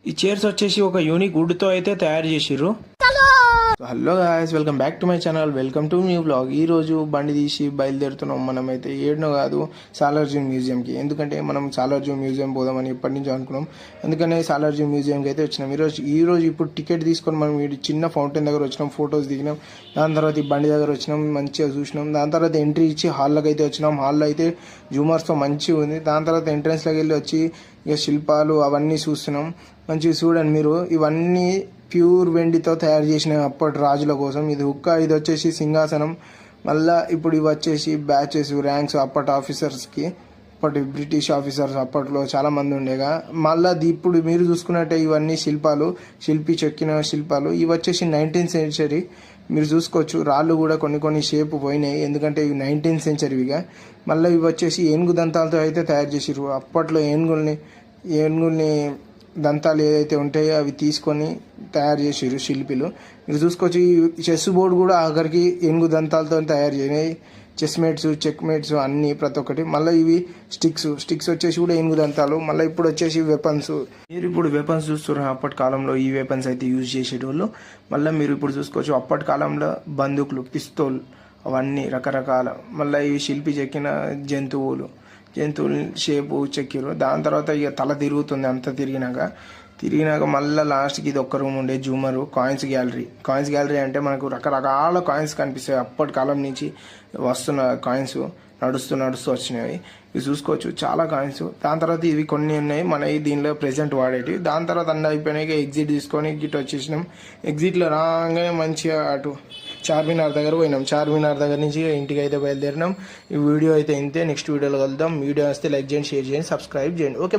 ఈ చైర్స్ వచ్చేసి ఒక యూనిక్ వుడ్ తో అయితే తయారు చేసిర్రు. Hello guys, welcome back to my channel, welcome to new blog. ఈ రోజు బండి తీసి బయలుదేరుతున్నాం. మనమైతే ఏడునో కాదు, సాలార్జంగ్ మ్యూజియంకి. ఎందుకంటే మనం సాలార్జంగ్ మ్యూజియం పోదామని ఎప్పటి నుంచో అనుకున్నాం. అందుకనే సాలార్జంగ్ మ్యూజియంకి అయితే వచ్చినాం. ఈరోజు ఇప్పుడు టికెట్ తీసుకొని మనం ఈ చిన్న ఫౌంటైన్ దగ్గర వచ్చినాం, ఫొటోస్ దిగినాం. దాని తర్వాత ఈ బండి దగ్గర వచ్చినాం, మంచిగా చూసినాం. దాని తర్వాత ఎంట్రీ ఇచ్చి హాల్లోకి అయితే వచ్చినాం. హాల్లో అయితే జూమర్స్తో మంచిగా ఉంది. దాని తర్వాత ఎంట్రన్స్లోకి వెళ్ళి వచ్చి ఇక శిల్పాలు అవన్నీ చూస్తున్నాం. మంచిగా చూడండి మీరు, ఇవన్నీ ప్యూర్ వెండితో తయారు చేసిన అప్పటి రాజుల కోసం. ఇది హుక్క, ఇది వచ్చేసి సింహాసనం. మళ్ళా ఇప్పుడు ఇవి వచ్చేసి బ్యాచెస్, ర్యాంక్స్ అప్పటి ఆఫీసర్స్కి. అప్పటి బ్రిటిష్ ఆఫీసర్స్ అప్పట్లో చాలా మంది ఉండేగా. మళ్ళీ ఇప్పుడు మీరు చూసుకున్నట్టే ఇవన్నీ శిల్పాలు, శిల్పి చెక్కిన శిల్పాలు. ఇవి వచ్చేసి 19th సెంచరీ. మీరు చూసుకోవచ్చు, రాళ్ళు కూడా కొన్ని షేప్ పోయినాయి, ఎందుకంటే ఇవి 19th సెంచరీవిగా. మళ్ళీ ఇవి వచ్చేసి ఏనుగు దంతాలతో అయితే తయారు చేసిర్రు. అప్పట్లో ఏనుగుల్ని దంతాలు ఏదైతే ఉంటాయో అవి తీసుకొని తయారు చేసారు శిల్పిలు. మీరు చూసుకోవచ్చు, ఈ చెస్ బోర్డు కూడా ఆఖరికి ఏనుగు దంతాలతో తయారు చేసినాయి. చెస్ మేట్స్, చెక్ మేట్స్ అన్నీ ప్రతి ఒక్కటి. మళ్ళీ ఇవి స్టిక్స్ వచ్చేసి కూడా ఏనుగు దంతాలు. మళ్ళీ ఇప్పుడు వచ్చేసి వెపన్స్. మీరు ఇప్పుడు వెపన్స్ చూస్తున్నారు. అప్పటి కాలంలో ఈ వెపన్స్ అయితే యూజ్ చేసేటోళ్ళు. మళ్ళీ మీరు ఇప్పుడు చూసుకోవచ్చు, అప్పటి కాలంలో బందూకులు, పిస్తోల్ అవన్నీ రకరకాల. మళ్ళీ ఇవి శిల్పి చెక్కిన జంతువుల షేపు చెక్కిరు. దాని తర్వాత ఇక తల తిరుగుతుంది. అంత తిరిగినాక మళ్ళీ లాస్ట్కి ఇది ఒక్క రూమ్ ఉండే జూమరు. కాయిన్స్ గ్యాలరీ అంటే మనకు రకరకాల కాయిన్స్ కనిపిస్తాయి. అప్పటి కాలం నుంచి వస్తున్న కాయిన్స్ నడుస్తూ వచ్చినవి. ఇవి చూసుకోవచ్చు, చాలా కాయిన్స్. దాని తర్వాత ఇవి కొన్ని ఉన్నాయి మన దీనిలో ప్రెజెంట్ వాడేటివి. దాని తర్వాత అన్నీ అయిపోయినాయి. ఎగ్జిట్ తీసుకొని గిట్ వచ్చేసినాం. ఎగ్జిట్లో రాగానే మంచిగా అటు చార్మినార్ దగ్గర పోయినాం. చార్మినార్ దగ్గర నుంచి ఇంటికి అయితే బయలుదేరినాం. ఈ వీడియో అయితే ఇంతే. నెక్స్ట్ వీడియోలో కలుద్దాం. వీడియో వస్తే లైక్ చేయండి, షేర్ చేయండి, సబ్స్క్రైబ్ చేయండి. ఓకే.